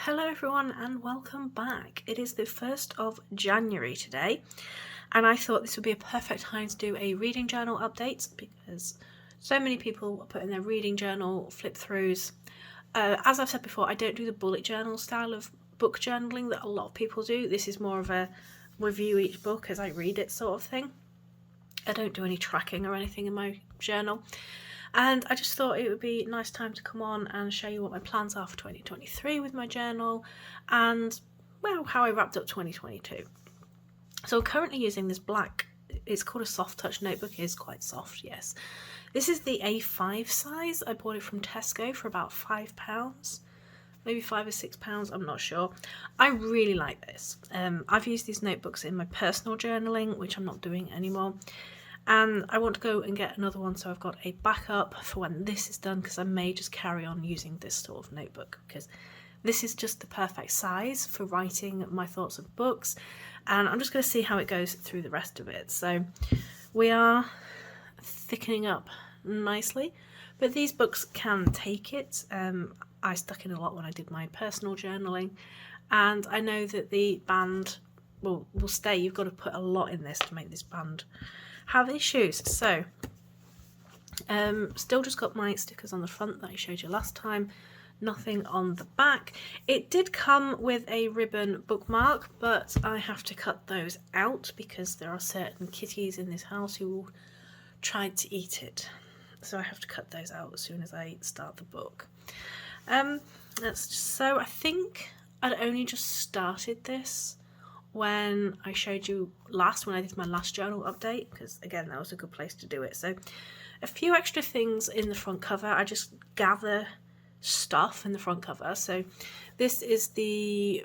Hello everyone and welcome back. It is the 1st of January today and I thought this would be a perfect time to do a reading journal update because so many people put in their reading journal flip throughs. As I've said before, I don't do the bullet journal style of book journaling that a lot of people do. This is more of a review each book as I read it sort of thing. I don't do any tracking or anything in my journal. And I just thought it would be a nice time to come on and show you what my plans are for 2023 with my journal and, well, how I wrapped up 2022. So I'm currently using this black, it's called a soft touch notebook. It is quite soft, yes. This is the A5 size. I bought it from Tesco for about £5, maybe £5 or £6, I'm not sure. I really like this. I've used these notebooks in my personal journaling, which I'm not doing anymore. And I want to go and get another one, so I've got a backup for when this is done, because I may just carry on using this sort of notebook because this is just the perfect size for writing my thoughts of books, and I'm just going to see how it goes through the rest of it. So we are thickening up nicely, but these books can take it. I stuck in a lot when I did my personal journaling, and I know that the band will stay. You've got to put a lot in this to make this band have issues. So still just got my stickers on the front that I showed you last time, nothing on the back. It did come with a ribbon bookmark, but I have to cut those out because there are certain kitties in this house who tried to eat it, so I have to cut those out as soon as I start the book. So I think I'd only just started this when I showed you last, when I did my last journal update, because again that was a good place to do it. So a few extra things in the front cover. I just gather stuff in the front cover. So this is the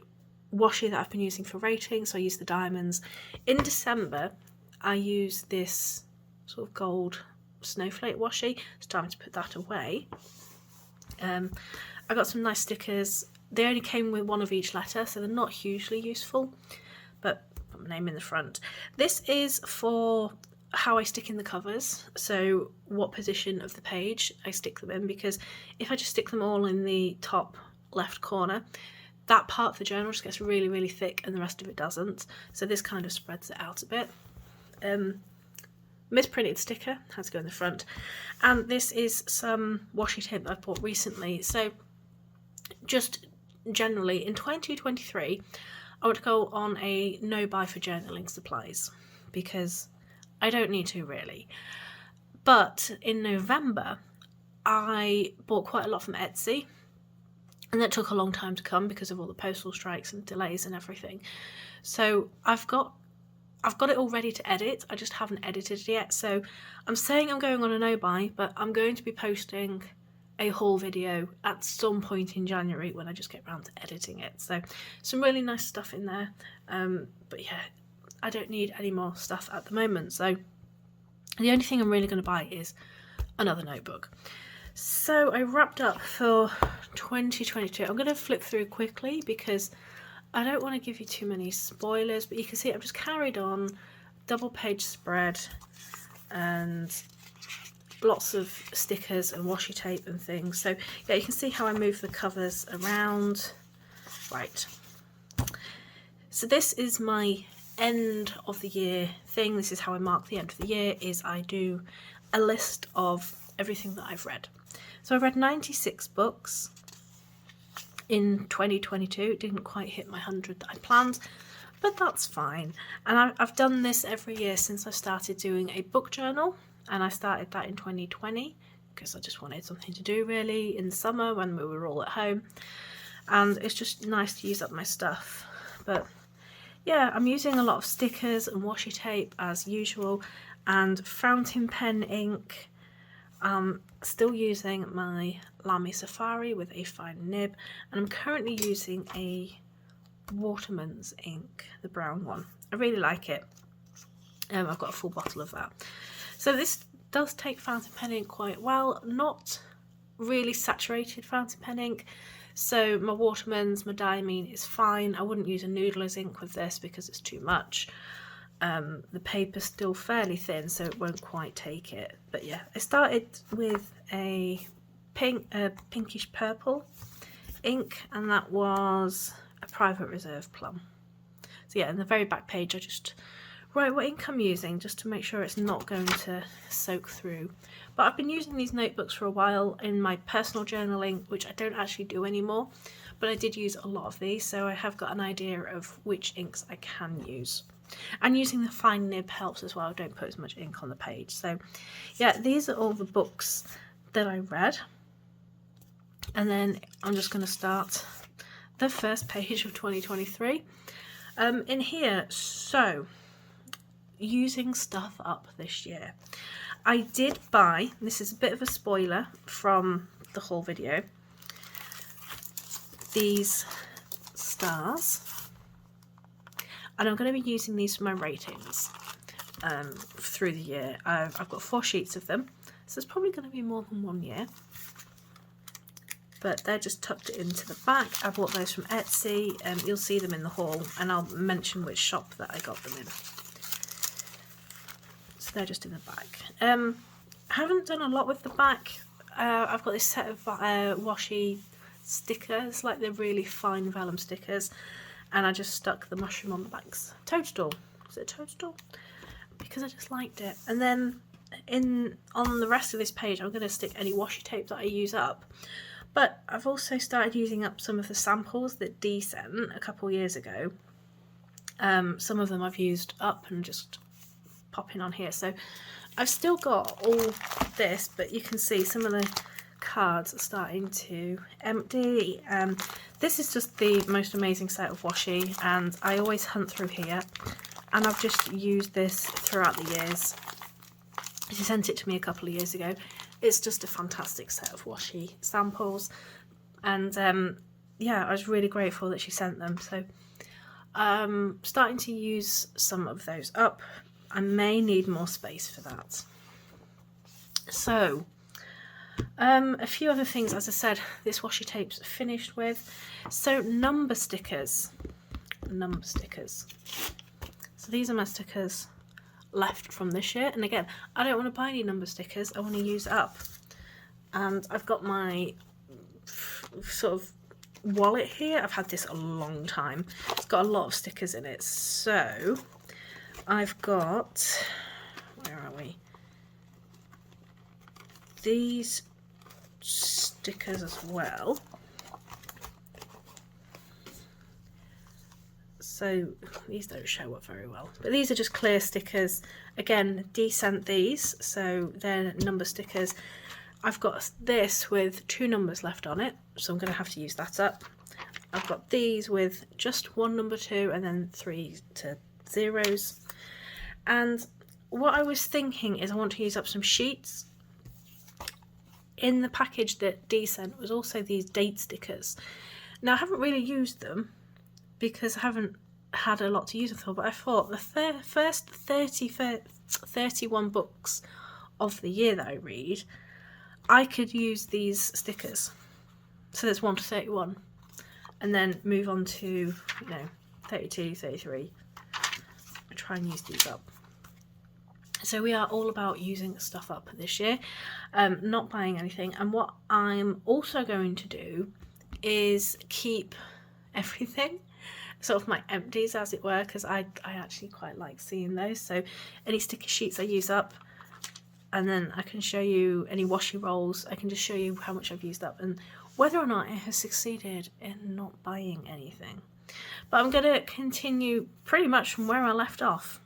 washi that I've been using for rating, so I use the diamonds. In December I use this sort of gold snowflake washi. It's time to put that away. I got some nice stickers. They only came with one of each letter, so they're not hugely useful, but put my name in the front. This is for how I stick in the covers, so what position of the page I stick them in, because if I just stick them all in the top left corner, that part of the journal just gets really, really thick and the rest of it doesn't. So this kind of spreads it out a bit. Misprinted sticker has to go in the front. And this is some washi tape that I bought recently. So just generally in 2023, I would go on a no-buy for journaling supplies because I don't need to really. But in November, I bought quite a lot from Etsy, and that took a long time to come because of all the postal strikes and delays and everything. So I've got it all ready to edit. I just haven't edited it yet. So I'm saying I'm going on a no-buy, but I'm going to be posting a haul video at some point in January when I just get around to editing it. So some really nice stuff in there, but yeah, I don't need any more stuff at the moment. So the only thing I'm really going to buy is another notebook. So I wrapped up for 2022. I'm going to flip through quickly because I don't want to give you too many spoilers, but you can see I've just carried on, double page spread and lots of stickers and washi tape and things. So yeah, you can see how I move the covers around. Right, so this is my end of the year thing. This is how I mark the end of the year, is I do a list of everything that I've read. So I read 96 books in 2022. It didn't quite hit my 100 that I planned, but that's fine. And I've done this every year since I started doing a book journal. And I started that in 2020 because I just wanted something to do really in the summer when we were all at home, and it's just nice to use up my stuff. But yeah, I'm using a lot of stickers and washi tape as usual, and fountain pen ink. Still using my Lamy Safari with a fine nib, and I'm currently using a Waterman's ink, the brown one. I really like it. I've got a full bottle of that. So this does take fountain pen ink quite well, not really saturated fountain pen ink. So my Waterman's, my Diamine is fine. I wouldn't use a Noodler's ink with this because it's too much. The paper's still fairly thin, so it won't quite take it. But yeah, I started with a pinkish purple ink, and that was a Private Reserve Plum. So yeah, in the very back page I just write what ink I'm using, just to make sure it's not going to soak through. But I've been using these notebooks for a while in my personal journaling, which I don't actually do anymore, but I did use a lot of these, so I have got an idea of which inks I can use. And using the fine nib helps as well, don't put as much ink on the page. So yeah, these are all the books that I read. And then I'm just going to start the first page of 2023. In here, so using stuff up this year. I did buy, this is a bit of a spoiler from the whole video, these stars. And I'm going to be using these for my ratings through the year. I've got 4 sheets of them, so it's probably going to be more than 1 year. But they're just tucked into the back. I bought those from Etsy, and you'll see them in the haul, and I'll mention which shop that I got them in. So they're just in the back. I haven't done a lot with the back. I've got this set of washi stickers, like they're really fine vellum stickers, and I just stuck the mushroom on the back's toadstool. Is it a toadstool? Because I just liked it. And then on the rest of this page, I'm going to stick any washi tape that I use up. But I've also started using up some of the samples that Dee sent a couple years ago. Some of them I've used up and just popping on here. So I've still got all this, but you can see some of the cards are starting to empty. This is just the most amazing set of washi, and I always hunt through here, and I've just used this throughout the years. She sent it to me a couple of years ago. It's just a fantastic set of washi samples, and yeah, I was really grateful that she sent them. So starting to use some of those up. I may need more space for that. So a few other things, as I said, this washi tape's finished with. So number stickers. So these are my stickers left from this year, and again, I don't want to buy any number stickers, I want to use up. And I've got my sort of wallet here. I've had this a long time. It's got a lot of stickers in it. So I've got, where are we? These stickers as well. So these don't show up very well, but these are just clear stickers. Again, Dee sent these, so they're number stickers. I've got this with 2 numbers left on it, so I'm going to have to use that up. I've got these with just 1 number 2 and then 3 to zeros. And what I was thinking is I want to use up some sheets. In the package that Dee sent was also these date stickers. Now I haven't really used them because I haven't had a lot to use them for, but I thought the first 31 books of the year that I read, I could use these stickers. So there's 1 to 31, and then move on to, you know, 32, 33. I try and use these up. So we are all about using stuff up this year, not buying anything. And what I'm also going to do is keep everything, sort of my empties as it were, because I actually quite like seeing those. So any sticker sheets I use up, and then I can show you any washi rolls. I can just show you how much I've used up and whether or not I have succeeded in not buying anything. But I'm going to continue pretty much from where I left off.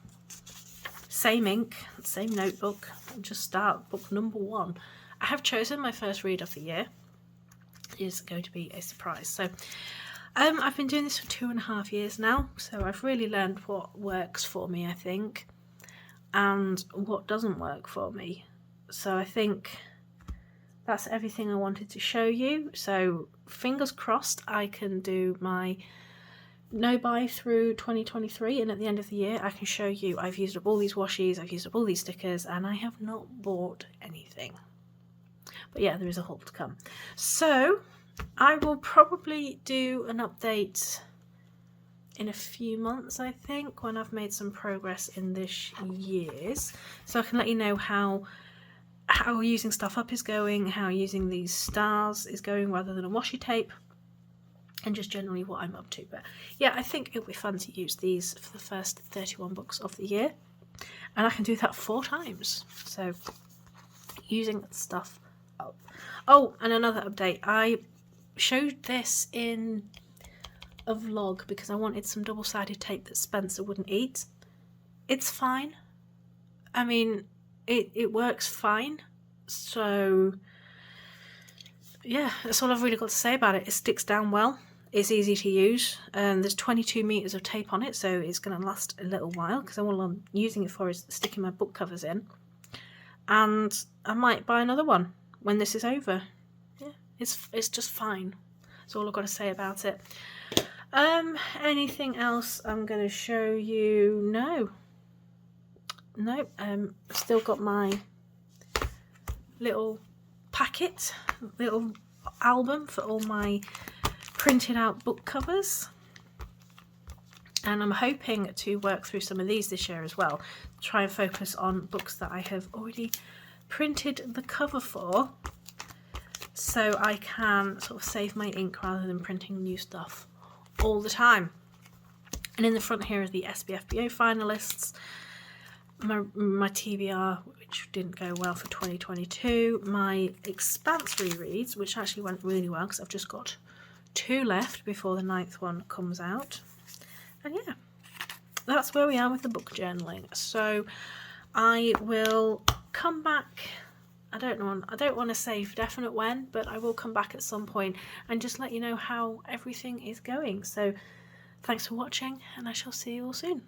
Same ink, same notebook, and just start book number 1. I have chosen my first read of the year. It is going to be a surprise. So I've been doing this for 2.5 years now, so I've really learned what works for me, I think, and what doesn't work for me. So I think that's everything I wanted to show you. So fingers crossed I can do my no buy through 2023, and at the end of the year I can show you I've used up all these washies, I've used up all these stickers, and I have not bought anything. But yeah, there is a haul to come. So I will probably do an update in a few months, I think, when I've made some progress in this year's, so I can let you know how using stuff up is going, how using these stars is going rather than a washi tape. and just generally what I'm up to. But yeah, I think it would be fun to use these for the first 31 books of the year, and I can do that 4 times. So using stuff up. Oh, and another update. I showed this in a vlog because I wanted some double-sided tape that Spencer wouldn't eat. It's fine. I mean, it works fine. So yeah, that's all I've really got to say about it. It sticks down well. It's easy to use. There's 22 meters of tape on it, so it's going to last a little while, because all I'm using it for is sticking my book covers in. And I might buy another one when this is over. Yeah, it's just fine. That's all I've got to say about it. Anything else I'm going to show you? No. Nope. Still got my little packet, little album for all my printed out book covers, and I'm hoping to work through some of these this year as well. Try and focus on books that I have already printed the cover for, so I can sort of save my ink rather than printing new stuff all the time. And in the front here are the SBFBO finalists, my TBR, which didn't go well for 2022, my Expanse rereads, which actually went really well because I've just got 2 left before the 9th one comes out. And yeah, that's where we are with the book journaling. So I will come back. I don't want to say for definite when, but I will come back at some point and just let you know how everything is going. So thanks for watching, and I shall see you all soon.